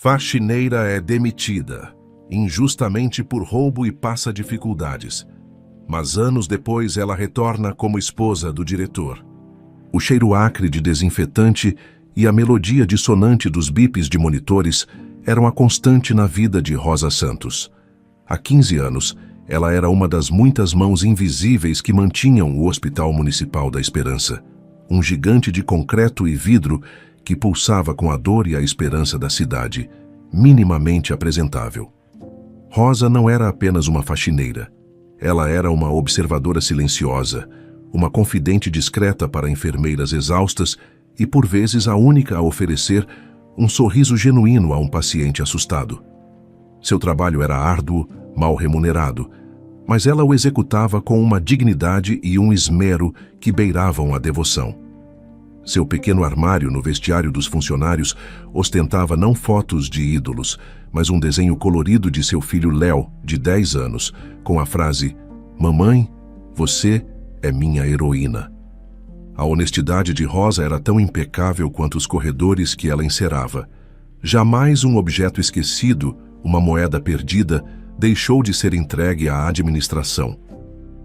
Faxineira é demitida, injustamente por roubo e passa dificuldades. Mas anos depois ela retorna como esposa do diretor. O cheiro acre de desinfetante e a melodia dissonante dos bips de monitores eram a constante na vida de Rosa Santos. Há 15 anos, ela era uma das muitas mãos invisíveis que mantinham o Hospital Municipal da Esperança, um gigante de concreto e vidro que pulsava com a dor e a esperança da cidade, minimamente apresentável. Rosa não era apenas uma faxineira. Ela era uma observadora silenciosa, uma confidente discreta para enfermeiras exaustas e, por vezes, a única a oferecer um sorriso genuíno a um paciente assustado. Seu trabalho era árduo, mal remunerado, mas ela o executava com uma dignidade e um esmero que beiravam a devoção. Seu pequeno armário no vestiário dos funcionários ostentava não fotos de ídolos, mas um desenho colorido de seu filho Léo, de 10 anos, com a frase: "Mamãe, você é minha heroína". A honestidade de Rosa era tão impecável quanto os corredores que ela encerava. Jamais um objeto esquecido, uma moeda perdida, deixou de ser entregue à administração.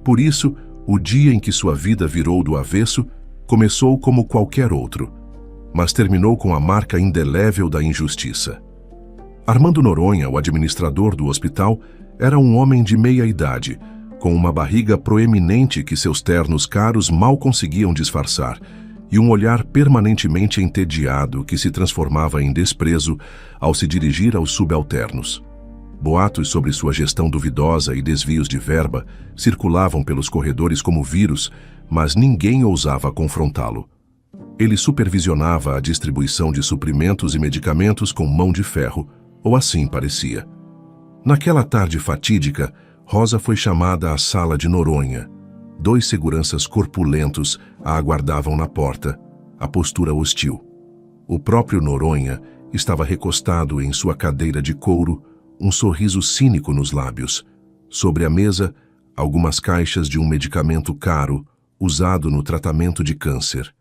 Por isso, o dia em que sua vida virou do avesso começou como qualquer outro, mas terminou com a marca indelével da injustiça. Armando Noronha, o administrador do hospital, era um homem de meia-idade, com uma barriga proeminente que seus ternos caros mal conseguiam disfarçar, e um olhar permanentemente entediado que se transformava em desprezo ao se dirigir aos subalternos. Boatos sobre sua gestão duvidosa e desvios de verba circulavam pelos corredores como vírus, mas ninguém ousava confrontá-lo. Ele supervisionava a distribuição de suprimentos e medicamentos com mão de ferro, ou assim parecia. Naquela tarde fatídica, Rosa foi chamada à sala de Noronha. 2 seguranças corpulentos a aguardavam na porta, a postura hostil. O próprio Noronha estava recostado em sua cadeira de couro, um sorriso cínico nos lábios. Sobre a mesa, algumas caixas de um medicamento caro, usado no tratamento de câncer.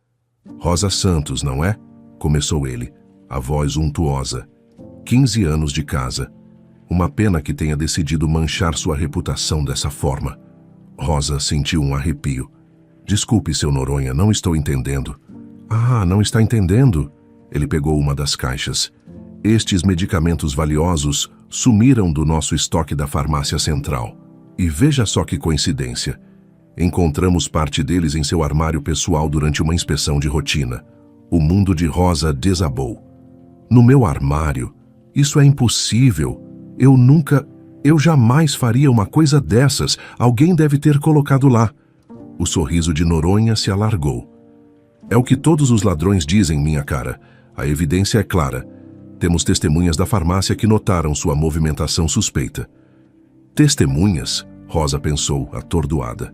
"Rosa Santos, não é?", começou ele, a voz untuosa. 15 anos de casa. Uma pena que tenha decidido manchar sua reputação dessa forma. Rosa sentiu um arrepio. "Desculpe, seu Noronha, não estou entendendo." "Ah, não está entendendo?" Ele pegou uma das caixas. "Estes medicamentos valiosos sumiram do nosso estoque da farmácia central. E veja só que coincidência. Encontramos parte deles em seu armário pessoal durante uma inspeção de rotina." O mundo de Rosa desabou. "No meu armário? Isso é impossível. Eu jamais faria uma coisa dessas. Alguém deve ter colocado lá." O sorriso de Noronha se alargou. "É o que todos os ladrões dizem, minha cara. A evidência é clara. Temos testemunhas da farmácia que notaram sua movimentação suspeita." "Testemunhas?", Rosa pensou, atordoada.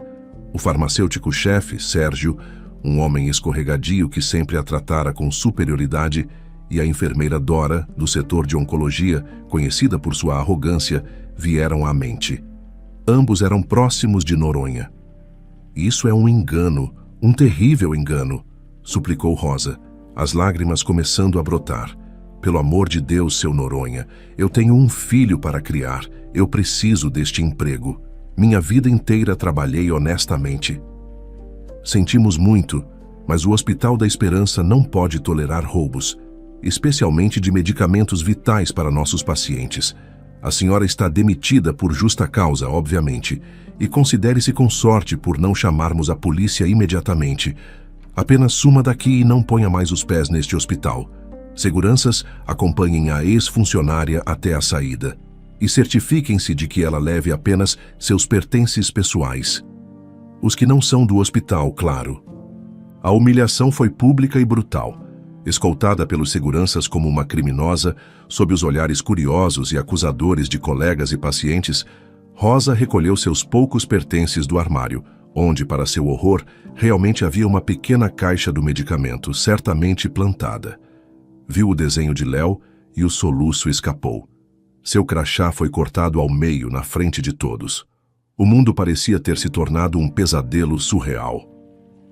O farmacêutico-chefe, Sérgio, um homem escorregadio que sempre a tratara com superioridade, e a enfermeira Dora, do setor de oncologia, conhecida por sua arrogância, vieram à mente. Ambos eram próximos de Noronha. "Isso é um engano, um terrível engano", suplicou Rosa, as lágrimas começando a brotar. "Pelo amor de Deus, seu Noronha, eu tenho um filho para criar, eu preciso deste emprego. Minha vida inteira trabalhei honestamente." "Sentimos muito, mas o Hospital da Esperança não pode tolerar roubos, especialmente de medicamentos vitais para nossos pacientes. A senhora está demitida por justa causa, obviamente, e considere-se com sorte por não chamarmos a polícia imediatamente. Apenas suma daqui e não ponha mais os pés neste hospital. Seguranças, acompanhem a ex-funcionária até a saída. E certifiquem-se de que ela leve apenas seus pertences pessoais. Os que não são do hospital, claro." A humilhação foi pública e brutal. Escoltada pelos seguranças como uma criminosa, sob os olhares curiosos e acusadores de colegas e pacientes, Rosa recolheu seus poucos pertences do armário, onde, para seu horror, realmente havia uma pequena caixa do medicamento, certamente plantada. Viu o desenho de Léo e o soluço escapou. Seu crachá foi cortado ao meio na frente de todos. O mundo parecia ter se tornado um pesadelo surreal.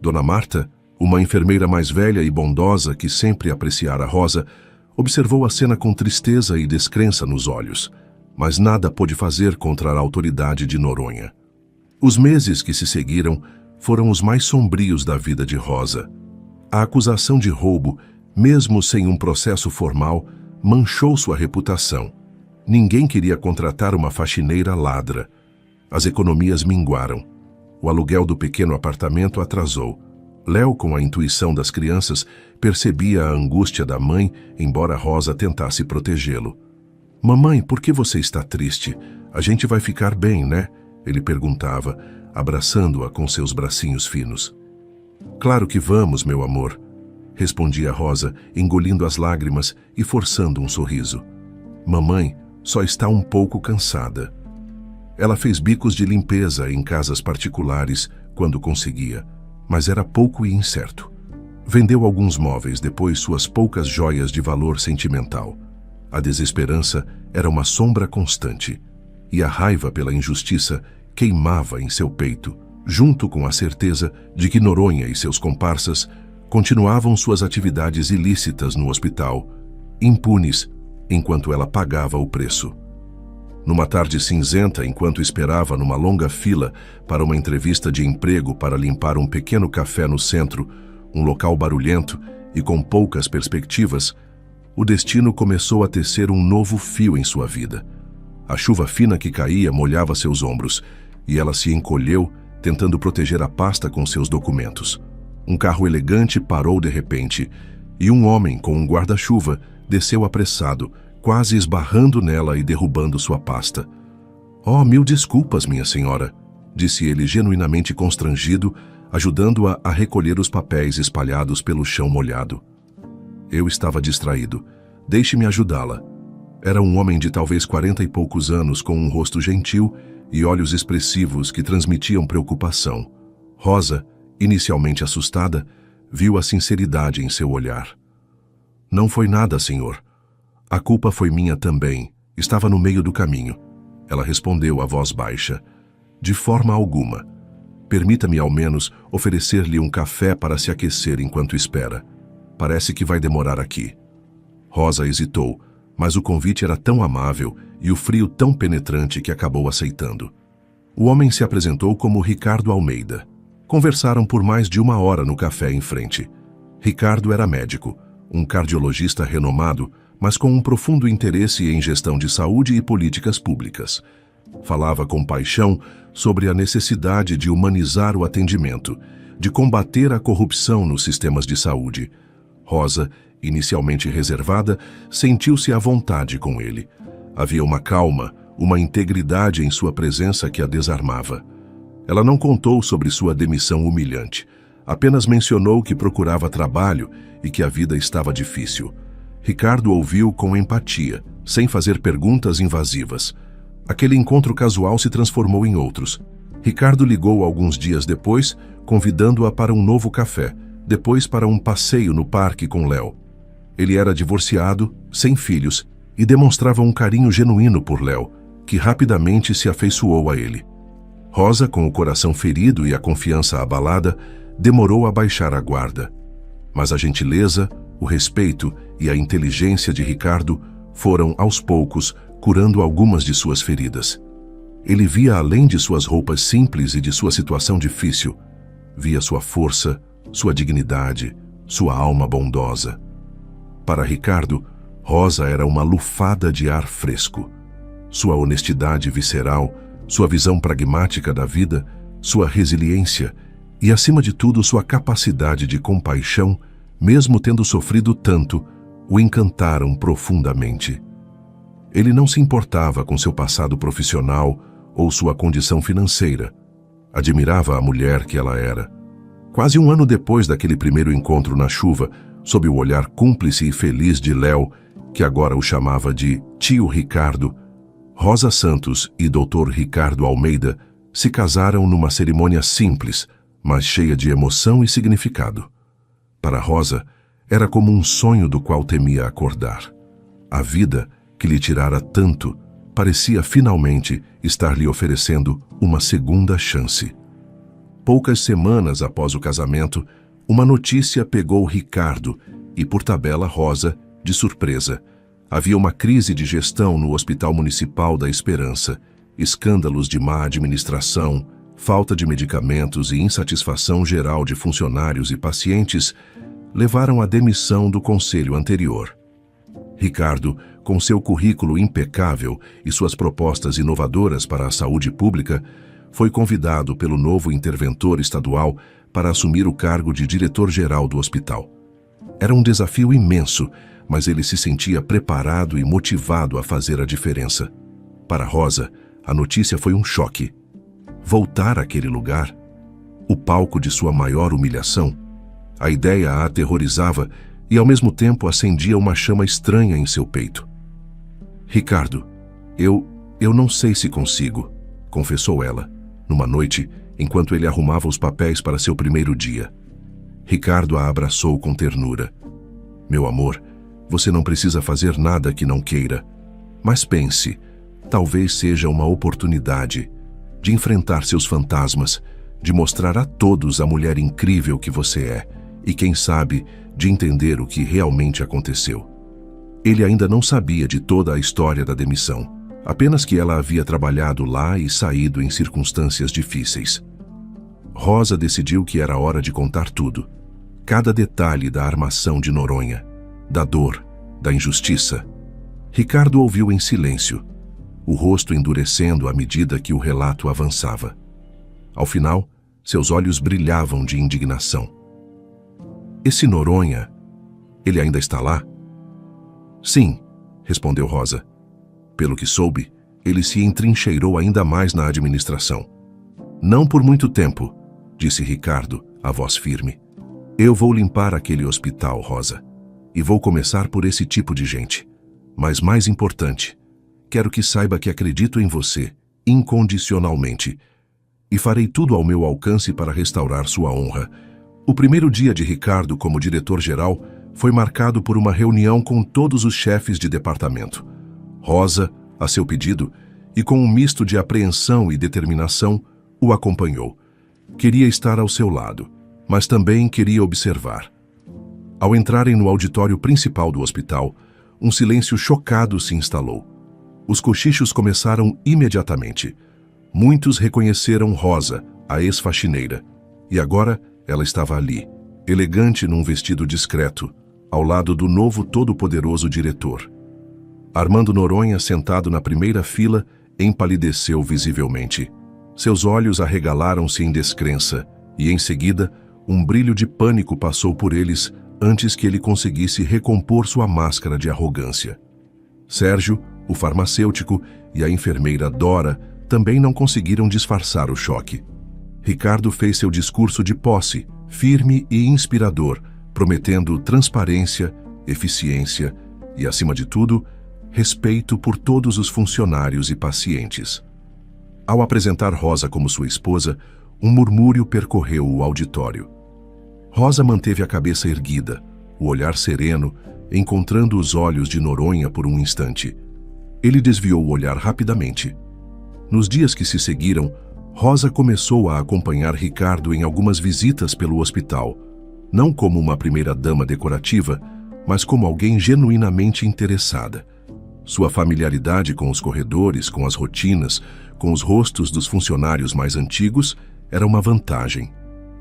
Dona Marta, uma enfermeira mais velha e bondosa que sempre apreciara Rosa, Observou a cena com tristeza e descrença nos olhos, mas nada pôde fazer contra a autoridade de Noronha. Os meses que se seguiram foram os mais sombrios da vida de Rosa. A acusação de roubo, mesmo sem um processo formal, manchou sua reputação. Ninguém queria contratar uma faxineira ladra. As economias minguaram. O aluguel do pequeno apartamento atrasou. Léo, com a intuição das crianças, percebia a angústia da mãe, embora Rosa tentasse protegê-lo. "Mamãe, por que você está triste? A gente vai ficar bem, né?" ele perguntava, abraçando-a com seus bracinhos finos. "Claro que vamos, meu amor", respondia Rosa, engolindo as lágrimas e forçando um sorriso. "Mamãe só está um pouco cansada." Ela fez bicos de limpeza em casas particulares quando conseguia, mas era pouco e incerto. Vendeu alguns móveis, depois suas poucas joias de valor sentimental. A desesperança era uma sombra constante, e a raiva pela injustiça queimava em seu peito, junto com a certeza de que Noronha e seus comparsas continuavam suas atividades ilícitas no hospital, impunes, enquanto ela pagava o preço. Numa tarde cinzenta, enquanto esperava numa longa fila para uma entrevista de emprego para limpar um pequeno café no centro, um local barulhento e com poucas perspectivas, o destino começou a tecer um novo fio em sua vida. A chuva fina que caía molhava seus ombros, e ela se encolheu, tentando proteger a pasta com seus documentos. Um carro elegante parou de repente, e um homem com um guarda-chuva desceu apressado, quase esbarrando nela e derrubando sua pasta. "Oh, mil desculpas, minha senhora", disse ele genuinamente constrangido, ajudando-a a recolher os papéis espalhados pelo chão molhado. "Eu estava distraído. Deixe-me ajudá-la." Era um homem de talvez 40 e poucos anos, com um rosto gentil e olhos expressivos que transmitiam preocupação. Rosa, inicialmente assustada, viu a sinceridade em seu olhar. "Não foi nada, senhor. A culpa foi minha também. Estava no meio do caminho." Ela respondeu a voz baixa. "De forma alguma. Permita-me, ao menos, oferecer-lhe um café para se aquecer enquanto espera. Parece que vai demorar aqui." Rosa hesitou, mas o convite era tão amável e o frio tão penetrante que acabou aceitando. O homem se apresentou como Ricardo Almeida. Conversaram por mais de 1 hora no café em frente. Ricardo era médico, um cardiologista renomado, mas com um profundo interesse em gestão de saúde e políticas públicas. Falava com paixão sobre a necessidade de humanizar o atendimento, de combater a corrupção nos sistemas de saúde. Rosa, inicialmente reservada, sentiu-se à vontade com ele. Havia uma calma, uma integridade em sua presença que a desarmava. Ela não contou sobre sua demissão humilhante, apenas mencionou que procurava trabalho e que a vida estava difícil. Ricardo ouviu com empatia, sem fazer perguntas invasivas. Aquele encontro casual se transformou em outros. Ricardo ligou alguns dias depois, convidando-a para um novo café, depois para um passeio no parque com Léo. Ele era divorciado, sem filhos, e demonstrava um carinho genuíno por Léo, que rapidamente se afeiçoou a ele. Rosa, com o coração ferido e a confiança abalada, demorou a baixar a guarda. Mas a gentileza, o respeito e a inteligência de Ricardo foram, aos poucos, curando algumas de suas feridas. Ele via além de suas roupas simples e de sua situação difícil. Via sua força, sua dignidade, sua alma bondosa. Para Ricardo, Rosa era uma lufada de ar fresco. Sua honestidade visceral, sua visão pragmática da vida, sua resiliência e, acima de tudo, sua capacidade de compaixão, mesmo tendo sofrido tanto, o encantaram profundamente. Ele não se importava com seu passado profissional ou sua condição financeira. Admirava a mulher que ela era. Quase 1 ano depois daquele primeiro encontro na chuva, sob o olhar cúmplice e feliz de Léo, que agora o chamava de tio Ricardo, Rosa Santos e Dr. Ricardo Almeida se casaram numa cerimônia simples, mas cheia de emoção e significado. Para Rosa, era como um sonho do qual temia acordar. A vida, que lhe tirara tanto, parecia finalmente estar lhe oferecendo uma segunda chance. Poucas semanas após o casamento, uma notícia pegou Ricardo e, por tabela, Rosa, De surpresa, havia uma crise de gestão no Hospital Municipal da Esperança, escândalos de má administração, falta de medicamentos e insatisfação geral de funcionários e pacientes levaram à demissão do conselho anterior. Ricardo, com seu currículo impecável e suas propostas inovadoras para a saúde pública, foi convidado pelo novo interventor estadual para assumir o cargo de diretor-geral do hospital. Era um desafio imenso, mas ele se sentia preparado e motivado a fazer a diferença. Para Rosa, a notícia foi um choque. Voltar àquele lugar, o palco de sua maior humilhação, a ideia a aterrorizava e ao mesmo tempo acendia uma chama estranha em seu peito. Ricardo, eu não sei se consigo, confessou ela, numa noite, enquanto ele arrumava os papéis para seu primeiro dia. Ricardo a abraçou com ternura. Meu amor, você não precisa fazer nada que não queira. Mas pense, talvez seja uma oportunidade de enfrentar seus fantasmas, de mostrar a todos a mulher incrível que você é e, quem sabe, de entender o que realmente aconteceu. Ele ainda não sabia de toda a história da demissão, apenas que ela havia trabalhado lá e saído em circunstâncias difíceis. Rosa decidiu que era hora de contar tudo, cada detalhe da armação de Noronha, da dor, da injustiça. Ricardo ouviu em silêncio, o rosto endurecendo à medida que o relato avançava. Ao final, seus olhos brilhavam de indignação. Esse Noronha, ele ainda está lá? Sim, respondeu Rosa. Pelo que soube, ele se entrincheirou ainda mais na administração. Não por muito tempo, disse Ricardo, a voz firme. Eu vou limpar aquele hospital, Rosa. E vou começar por esse tipo de gente. Mas mais importante, quero que saiba que acredito em você, incondicionalmente. E farei tudo ao meu alcance para restaurar sua honra. O primeiro dia de Ricardo como diretor-geral foi marcado por uma reunião com todos os chefes de departamento. Rosa, a seu pedido, e com um misto de apreensão e determinação, o acompanhou. Queria estar ao seu lado, mas também queria observar. Ao entrarem no auditório principal do hospital, um silêncio chocado se instalou. Os cochichos começaram imediatamente. Muitos reconheceram Rosa, a ex-faxineira, e agora ela estava ali, elegante num vestido discreto, ao lado do novo todo-poderoso diretor. Armando Noronha, sentado na primeira fila, empalideceu visivelmente. Seus olhos arregalaram-se em descrença, e em seguida, um brilho de pânico passou por eles antes que ele conseguisse recompor sua máscara de arrogância. Sérgio, o farmacêutico, e a enfermeira Dora também não conseguiram disfarçar o choque. Ricardo fez seu discurso de posse, firme e inspirador, prometendo transparência, eficiência e, acima de tudo, respeito por todos os funcionários e pacientes. Ao apresentar Rosa como sua esposa, um murmúrio percorreu o auditório. Rosa manteve a cabeça erguida, o olhar sereno, encontrando os olhos de Noronha por um instante. Ele desviou o olhar rapidamente. Nos dias que se seguiram, Rosa começou a acompanhar Ricardo em algumas visitas pelo hospital, não como uma primeira-dama decorativa, mas como alguém genuinamente interessada. Sua familiaridade com os corredores, com as rotinas, com os rostos dos funcionários mais antigos, era uma vantagem.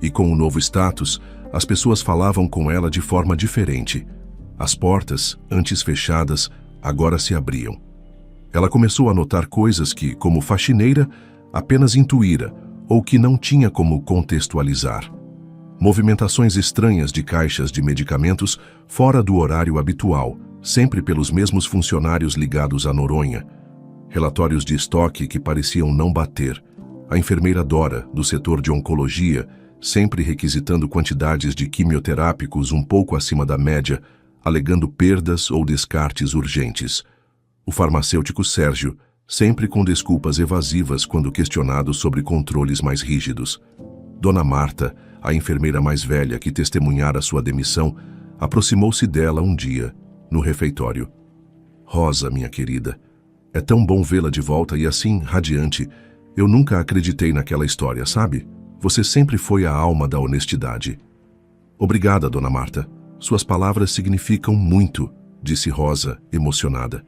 E com o novo status, as pessoas falavam com ela de forma diferente. As portas, antes fechadas, agora se abriam. Ela começou a notar coisas que, como faxineira, apenas intuíra ou que não tinha como contextualizar. Movimentações estranhas de caixas de medicamentos fora do horário habitual, sempre pelos mesmos funcionários ligados a Noronha. Relatórios de estoque que pareciam não bater. A enfermeira Dora, do setor de oncologia, sempre requisitando quantidades de quimioterápicos um pouco acima da média, alegando perdas ou descartes urgentes. O farmacêutico Sérgio, sempre com desculpas evasivas quando questionado sobre controles mais rígidos. Dona Marta, a enfermeira mais velha que testemunhara sua demissão, aproximou-se dela um dia, no refeitório. Rosa, minha querida, é tão bom vê-la de volta e assim, radiante. Eu nunca acreditei naquela história, sabe? Você sempre foi a alma da honestidade. Obrigada, Dona Marta. Suas palavras significam muito, disse Rosa, emocionada.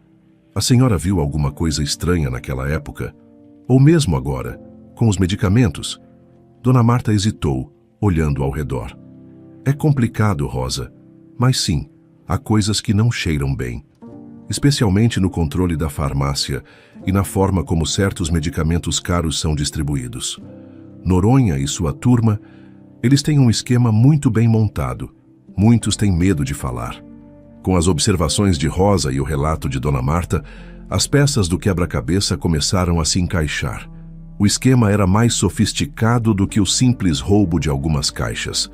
A senhora viu alguma coisa estranha naquela época? Ou mesmo agora, com os medicamentos? Dona Marta hesitou, olhando ao redor. É complicado, Rosa, mas sim, há coisas que não cheiram bem. Especialmente no controle da farmácia e na forma como certos medicamentos caros são distribuídos. Noronha e sua turma, eles têm um esquema muito bem montado. Muitos têm medo de falar. Com as observações de Rosa e o relato de Dona Marta, as peças do quebra-cabeça começaram a se encaixar. O esquema era mais sofisticado do que o simples roubo de algumas caixas.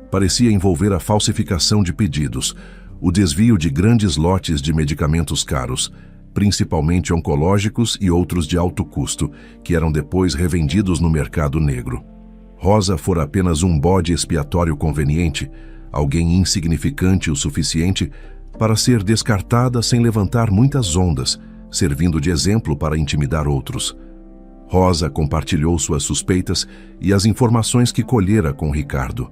Parecia envolver a falsificação de pedidos, o desvio de grandes lotes de medicamentos caros, principalmente oncológicos e outros de alto custo, que eram depois revendidos no mercado negro. Rosa fora apenas um bode expiatório conveniente, alguém insignificante o suficiente para ser descartada sem levantar muitas ondas, servindo de exemplo para intimidar outros. Rosa compartilhou suas suspeitas e as informações que colhera com Ricardo.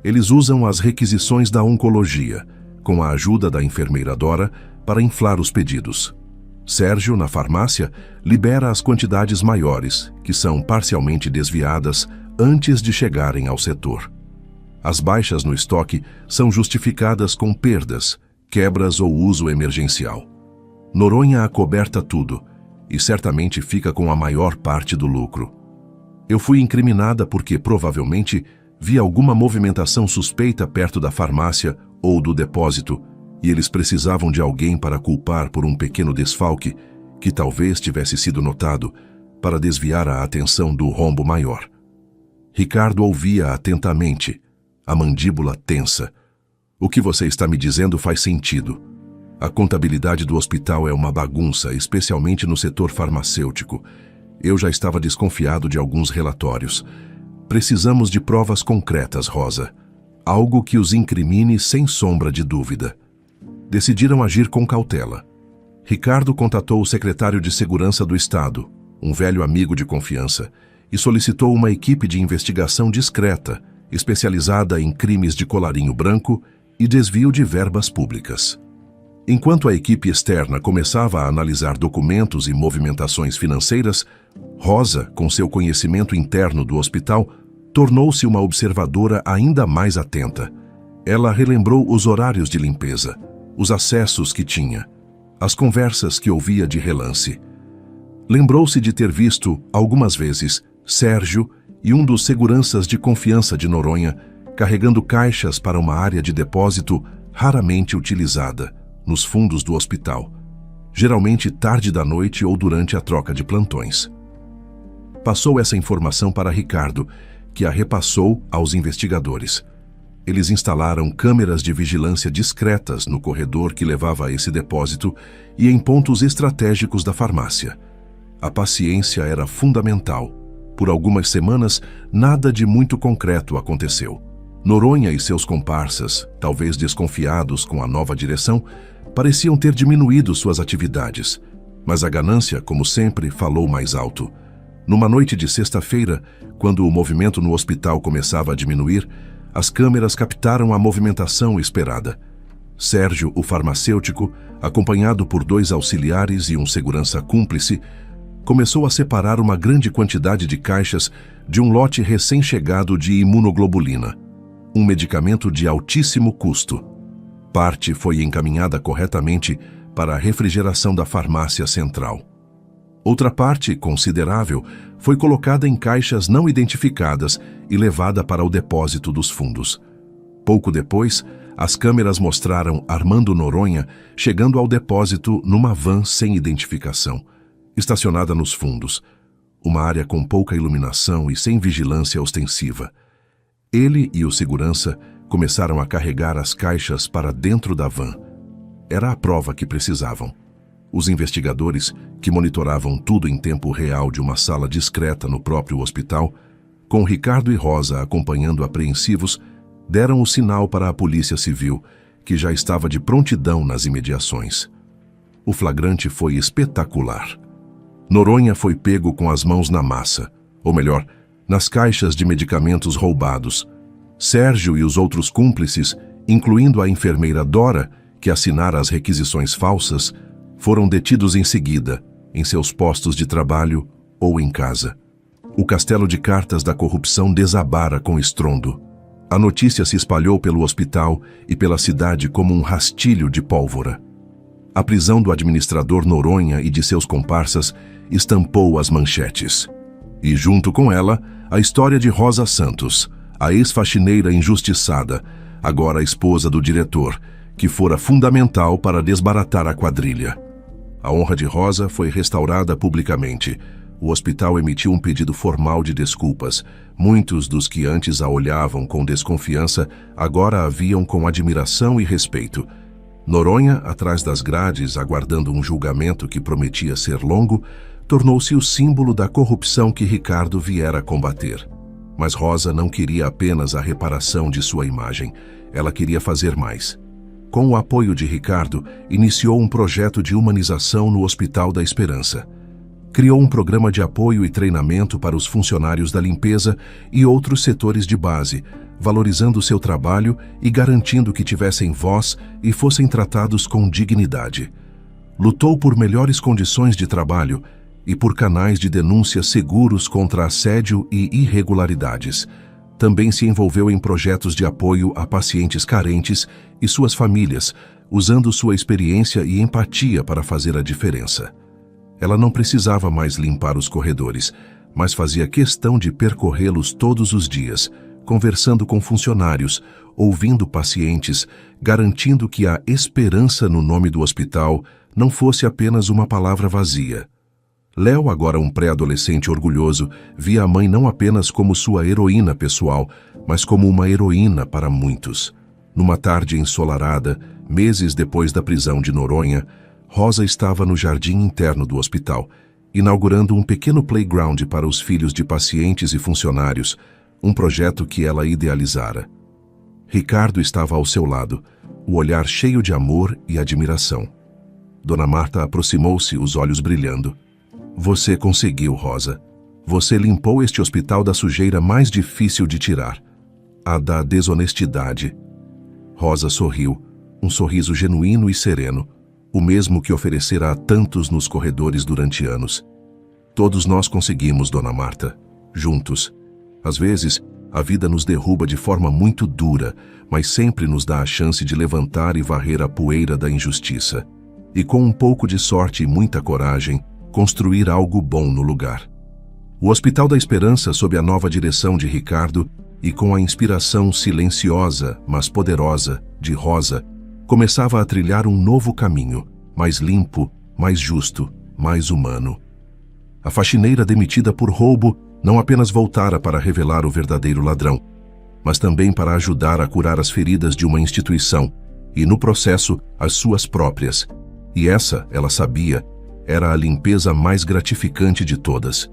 Eles usam as requisições da oncologia, com a ajuda da enfermeira Dora, para inflar os pedidos. Sérgio, na farmácia, libera as quantidades maiores, que são parcialmente desviadas antes de chegarem ao setor. As baixas no estoque são justificadas com perdas, quebras ou uso emergencial. Noronha acoberta tudo e certamente fica com a maior parte do lucro. Eu fui incriminada porque provavelmente vi alguma movimentação suspeita perto da farmácia ou do depósito e eles precisavam de alguém para culpar por um pequeno desfalque que talvez tivesse sido notado para desviar a atenção do rombo maior. Ricardo ouvia atentamente, a mandíbula tensa. O que você está me dizendo faz sentido. A contabilidade do hospital é uma bagunça, especialmente no setor farmacêutico. Eu já estava desconfiado de alguns relatórios. Precisamos de provas concretas, Rosa. Algo que os incrimine sem sombra de dúvida. Decidiram agir com cautela. Ricardo contatou o secretário de Segurança do Estado, um velho amigo de confiança, e solicitou uma equipe de investigação discreta, especializada em crimes de colarinho branco e desvio de verbas públicas. Enquanto a equipe externa começava a analisar documentos e movimentações financeiras, Rosa, com seu conhecimento interno do hospital, tornou-se uma observadora ainda mais atenta. Ela relembrou os horários de limpeza, os acessos que tinha, as conversas que ouvia de relance. Lembrou-se de ter visto, algumas vezes, Sérgio e um dos seguranças de confiança de Noronha carregando caixas para uma área de depósito raramente utilizada, nos fundos do hospital, geralmente tarde da noite ou durante a troca de plantões. Passou essa informação para Ricardo, que a repassou aos investigadores. Eles instalaram câmeras de vigilância discretas no corredor que levava a esse depósito e em pontos estratégicos da farmácia. A paciência era fundamental. Por algumas semanas, nada de muito concreto aconteceu. Noronha e seus comparsas, talvez desconfiados com a nova direção, pareciam ter diminuído suas atividades, mas a ganância, como sempre, falou mais alto. Numa noite de sexta-feira, quando o movimento no hospital começava a diminuir, as câmeras captaram a movimentação esperada. Sérgio, o farmacêutico, acompanhado por 2 auxiliares e um segurança cúmplice, começou a separar uma grande quantidade de caixas de um lote recém-chegado de imunoglobulina, um medicamento de altíssimo custo. Parte foi encaminhada corretamente para a refrigeração da farmácia central. Outra parte, considerável, foi colocada em caixas não identificadas e levada para o depósito dos fundos. Pouco depois, as câmeras mostraram Armando Noronha chegando ao depósito numa van sem identificação, estacionada nos fundos, uma área com pouca iluminação e sem vigilância ostensiva. Ele e o segurança começaram a carregar as caixas para dentro da van. Era a prova que precisavam. Os investigadores, que monitoravam tudo em tempo real de uma sala discreta no próprio hospital, com Ricardo e Rosa acompanhando apreensivos, deram o sinal para a Polícia Civil, que já estava de prontidão nas imediações. O flagrante foi espetacular. Noronha foi pego com as mãos na massa, ou melhor, nas caixas de medicamentos roubados. Sérgio e os outros cúmplices, incluindo a enfermeira Dora, que assinara as requisições falsas, foram detidos em seguida, em seus postos de trabalho ou em casa. O castelo de cartas da corrupção desabara com estrondo. A notícia se espalhou pelo hospital e pela cidade como um rastilho de pólvora. A prisão do administrador Noronha e de seus comparsas estampou as manchetes. E junto com ela, a história de Rosa Santos, a ex-faxineira injustiçada, agora a esposa do diretor, que fora fundamental para desbaratar a quadrilha. A honra de Rosa foi restaurada publicamente. O hospital emitiu um pedido formal de desculpas. Muitos dos que antes a olhavam com desconfiança, agora a viam com admiração e respeito. Noronha, atrás das grades, aguardando um julgamento que prometia ser longo, tornou-se o símbolo da corrupção que Ricardo viera combater. Mas Rosa não queria apenas a reparação de sua imagem. Ela queria fazer mais. Com o apoio de Ricardo, iniciou um projeto de humanização no Hospital da Esperança. Criou um programa de apoio e treinamento para os funcionários da limpeza e outros setores de base, valorizando seu trabalho e garantindo que tivessem voz e fossem tratados com dignidade. Lutou por melhores condições de trabalho e por canais de denúncia seguros contra assédio e irregularidades. Também se envolveu em projetos de apoio a pacientes carentes e suas famílias, usando sua experiência e empatia para fazer a diferença. Ela não precisava mais limpar os corredores, mas fazia questão de percorrê-los todos os dias, conversando com funcionários, ouvindo pacientes, garantindo que a esperança no nome do hospital não fosse apenas uma palavra vazia. Léo, agora um pré-adolescente orgulhoso, via a mãe não apenas como sua heroína pessoal, mas como uma heroína para muitos. Numa tarde ensolarada, meses depois da prisão de Noronha, Rosa estava no jardim interno do hospital, inaugurando um pequeno playground para os filhos de pacientes e funcionários, um projeto que ela idealizara. Ricardo estava ao seu lado, o olhar cheio de amor e admiração. Dona Marta aproximou-se, os olhos brilhando. Você conseguiu, Rosa. Você limpou este hospital da sujeira mais difícil de tirar, a da desonestidade. Rosa sorriu, um sorriso genuíno e sereno, o mesmo que oferecera a tantos nos corredores durante anos. Todos nós conseguimos, Dona Marta, juntos. Às vezes, a vida nos derruba de forma muito dura, mas sempre nos dá a chance de levantar e varrer a poeira da injustiça. E com um pouco de sorte e muita coragem, construir algo bom no lugar. O Hospital da Esperança, sob a nova direção de Ricardo e com a inspiração silenciosa, mas poderosa, de Rosa, começava a trilhar um novo caminho, mais limpo, mais justo, mais humano. A faxineira demitida por roubo não apenas voltara para revelar o verdadeiro ladrão, mas também para ajudar a curar as feridas de uma instituição e, no processo, as suas próprias. E essa, ela sabia, era a limpeza mais gratificante de todas.